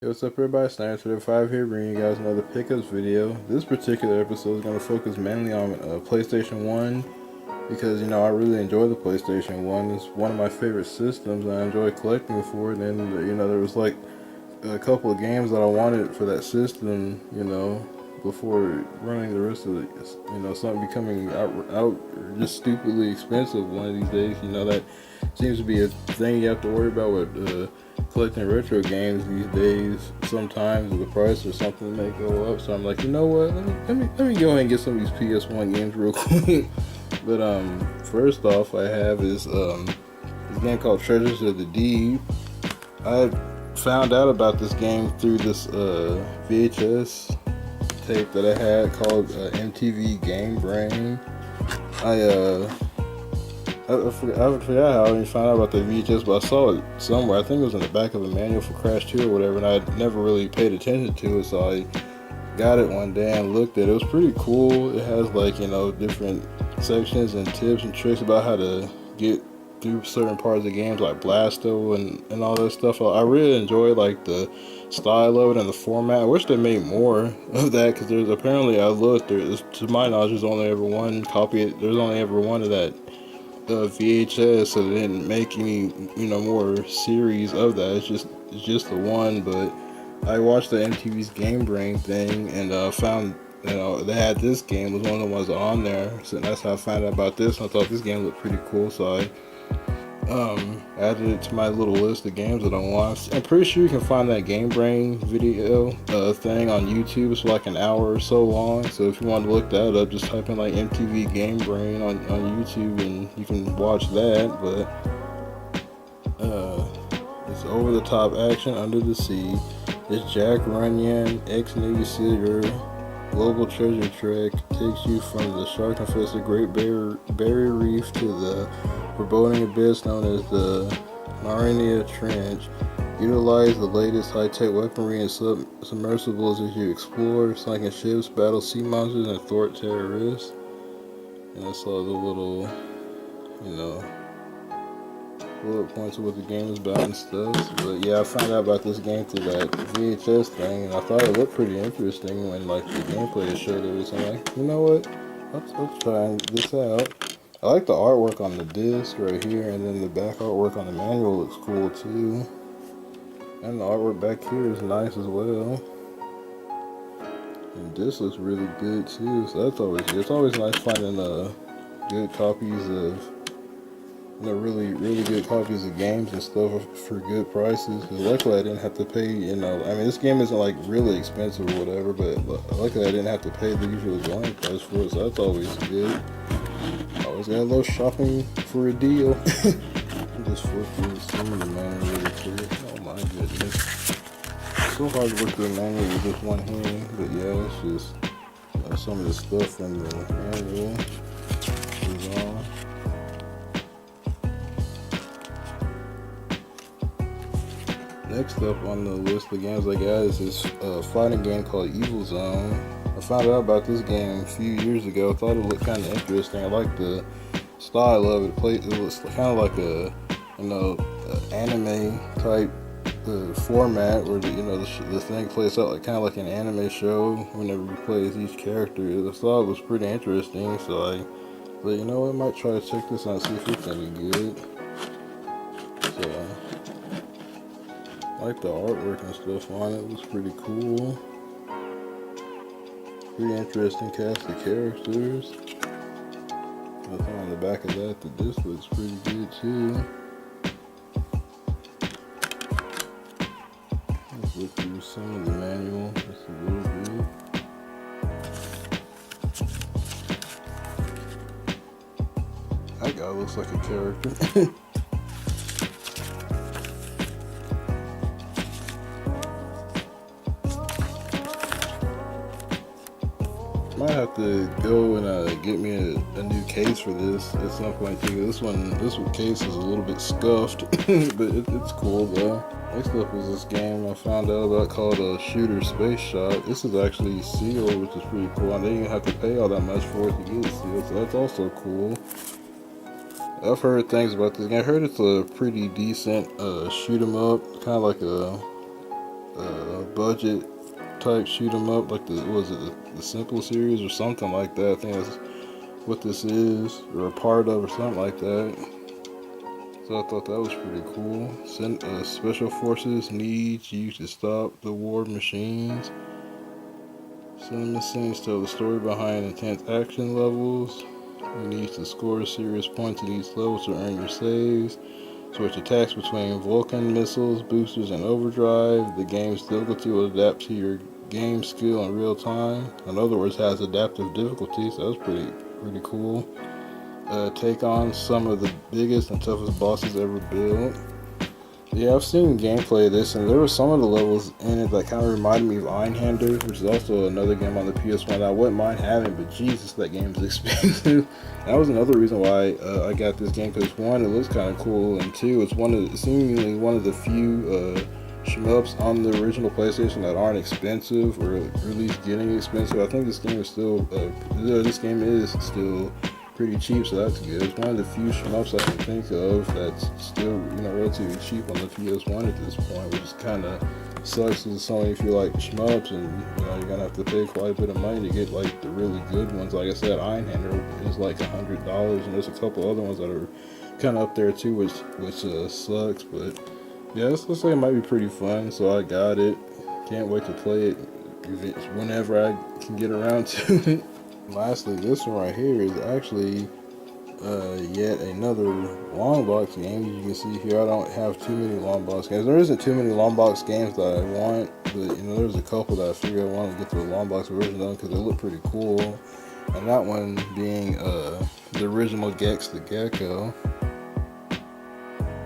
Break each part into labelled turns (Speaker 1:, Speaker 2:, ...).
Speaker 1: Hey, what's up everybody, Sniper to the 5 here, bringing you guys another pickups video. This particular episode is going to focus mainly on PlayStation 1 because, I really enjoy the PlayStation 1. It's one of my favorite systems and I enjoy collecting for it, and, there was like a couple of games that I wanted for that system, before running the rest of the, something becoming out just stupidly expensive one of these days. That seems to be a thing you have to worry about with collecting retro games these days. Sometimes the price or something may go up, so I'm like, you know what? Let me go ahead and get some of these PS1 games real quick. But first off, I have is this game called Treasures of the Deep. I found out about this game through this VHS tape that I had called MTV Game Brain. I forgot how I found out about the VHS, but I saw it somewhere. I think it was in the back of a manual for Crash 2 or whatever, and I never really paid attention to it, so I got it one day and looked at it. It was pretty cool. It has different sections and tips and tricks about how to get through certain parts of the games, like Blasto and all that stuff. I really enjoy the style of it and the format. I wish they made more of that, because there's apparently, I looked, to my knowledge, there's only ever one copy. There's only ever one of that VHS, so they didn't make any more series of that. It's just the one. But I watched the MTV's Game Brain thing and found they had this game, was one of the ones on there, so that's how I found out about this. And I thought this game looked pretty cool, so I added it to my little list of games that I want. I'm pretty sure you can find that Game Brain video thing on YouTube. It's like an hour or so long, so if you want to look that up, just type in MTV Game Brain on YouTube and you can watch that. But it's over the top action under the sea. It's Jack Runyon, ex-Navy SEAL. Global treasure trek takes you from the shark-infested Great Barrier Reef to the foreboding abyss known as the Mariana Trench. Utilize the latest high-tech weaponry and submersibles as you explore sunken ships, battle sea monsters, and thwart terrorists. And I saw the little, bullet points of what the game is about and stuff. But yeah, I found out about this game through that VHS thing, and I thought it looked pretty interesting when the gameplay showed it. So I'm like, you know what? Let's try this out. I like the artwork on the disc right here, and then the back artwork on the manual looks cool too. And the artwork back here is nice as well. And this looks really good too, so that's always good. It's always nice finding good copies of really good copies of games and stuff for good prices. Because luckily I didn't have to pay, this game isn't really expensive or whatever, but luckily I didn't have to pay the usual going price for it, so that's always good. Always got a little shopping for a deal. Just flip through some of the manual really quick. Oh my goodness. It's so hard to work through a manual with just one hand, but yeah, it's just some of the stuff in the manual is on. Next up on the list of games I got is this fighting game called Evil Zone. I found out about this game a few years ago. I thought it looked kind of interesting. I like the style of it. It looks kind of like a anime type format, where the thing plays out kind of like an anime show whenever you play as each character. I thought it was pretty interesting, so I might try to check this out and see if it's any good. So I like the artwork and stuff on it. It looks pretty cool. Pretty interesting cast of characters. Nothing on the back of that. The disc looks pretty good too. Let's look through some of the manual just a little bit. That guy looks like a character. Might have to go and get me a new case for this at some point too. This case is a little bit scuffed, but it's cool though. Next up is this game I found out about called Shooter Space Shot. This is actually sealed, which is pretty cool. I didn't even have to pay all that much for it to get it sealed, so that's also cool. I've heard things about this game. I heard it's a pretty decent shoot 'em up, kind of like a budget type shoot 'em up, like the Simple series or something like that. I think that's what this is, or a part of, or something like that. So I thought that was pretty cool. Special forces needs you to stop the war machines. Cinema scenes tell the story behind intense action levels. You need to score serious points in each level to earn your saves. Switch attacks between Vulcan missiles, boosters, and overdrive. The game's difficulty will adapt to your game skill in real time. In other words, has adaptive difficulty, so that was pretty cool. Take on some of the biggest and toughest bosses ever built. Yeah, I've seen gameplay of this, and there were some of the levels in it that kind of reminded me of Einhander, which is also another game on the PS1 that I wouldn't mind having, but Jesus, that game is expensive. That was another reason why I got this game, because one, it looks kind of cool, and two, it's seemingly one of the few shmups on the original PlayStation that aren't expensive, or at least getting expensive. I think this game is still pretty cheap, so that's good. It's one of the few shmups I can think of that's still, relatively cheap on the PS1 at this point, which is kind of sucks because it's only if you like shmups, and you're gonna have to pay quite a bit of money to get like the really good ones. Like I said, Einhander is like $100, and there's a couple other ones that are kind of up there too, which sucks. But yeah, this looks like it might be pretty fun, so I got it. Can't wait to play it whenever I can get around to it. Lastly, this one right here is actually yet another long box game. As you can see here, I don't have too many long box games. There isn't too many long box games that I want, but there's a couple that I figured I want to get the long box version of because they look pretty cool. And that one being the original Gex the Gecko.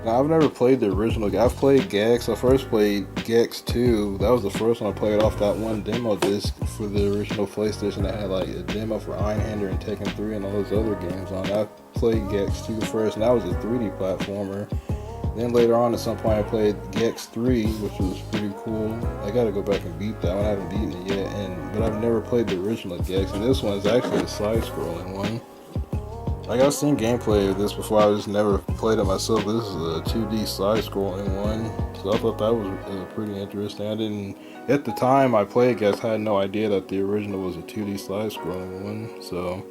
Speaker 1: Now, I've never played the original. I've played Gex. I first played Gex 2. That was the first one I played off that one demo disc for the original PlayStation that had like a demo for Einhander and Tekken 3 and all those other games on. I played Gex 2 first, and that was a 3D platformer. Then later on, at some point, I played Gex 3, which was pretty cool. I gotta go back and beat that one. I haven't beaten it yet, but I've never played the original Gex, and this one is actually a side-scrolling one. Like, I've seen gameplay of this before, I just never played it myself. This is a 2D side-scrolling one, so I thought that was pretty interesting. At the time I played Gex, I had no idea that the original was a 2D side-scrolling one, so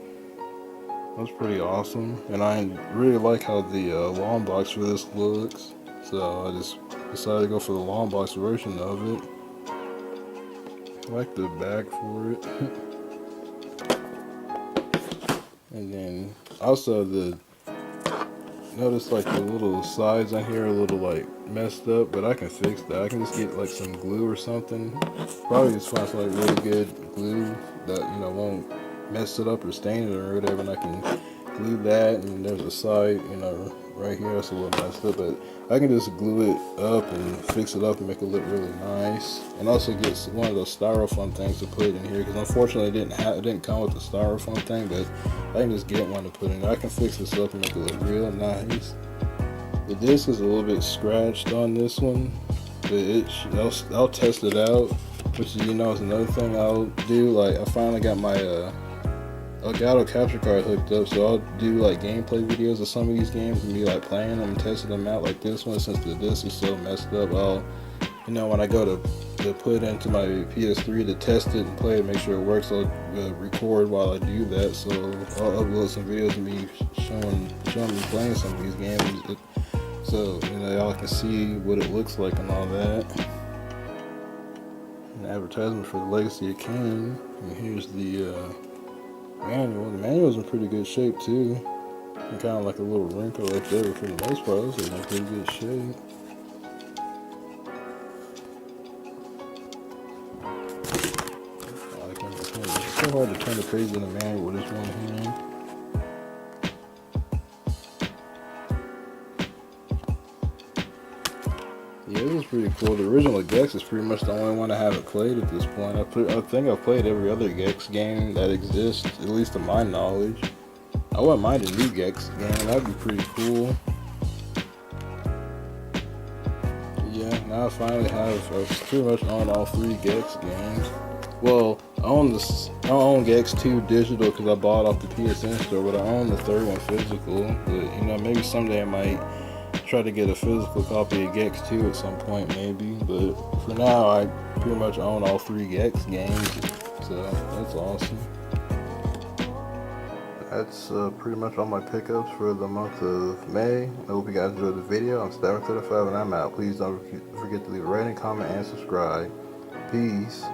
Speaker 1: that was pretty awesome. And I really like how the long box for this looks, so I just decided to go for the long box version of it. I like the back for it. And then also notice like the little sides on here are a little like messed up, but I can fix that. I can just get like some glue or something. Probably just find some like really good glue that won't mess it up or stain it or whatever, and I can glue that. And there's a side right here that's a little messed up, but I can just glue it up and fix it up and make it look really nice. And also get one of those styrofoam things to put in here, because unfortunately it didn't come with the styrofoam thing, but I can just get one to put in there. I can fix this up and make it look real nice. The disc is a little bit scratched on this one, but I'll test it out, which is another thing I'll do. Like, I finally got my Elgato capture card hooked up, so I'll do like gameplay videos of some of these games and be like playing them and testing them out. Like this one, since the disc is so messed up, I'll when I go to put it into my PS3 to test it and play it, make sure it works, I'll record while I do that. So I'll upload some videos of me showing me playing some of these games, so y'all can see what it looks like and all that. An advertisement for the Legacy of Kain, and here's the manual. The manual's in pretty good shape too. And kind of like a little wrinkle right there, but for the most part, it's in pretty good shape. It's so hard to turn the page in the manual with this one hand. Yeah, this is pretty cool. The original Gex is pretty much the only one I haven't played at this point. I think I've played every other Gex game that exists, at least to my knowledge. I wouldn't mind a new Gex game, that'd be pretty cool. Yeah, now I finally I've pretty much owned all 3 Gex games. Well, I own Gex 2 digital because I bought it off the PSN store, but I own the 3rd one physical. But maybe someday I might try to get a physical copy of Gex 2 at some point maybe, but for now I pretty much own all 3 Gex games, so that's awesome. That's pretty much all my pickups for the month of May. I hope you guys enjoyed the video. I'm Stavern35 and I'm out. Please don't forget to leave a rating, comment, and subscribe. Peace.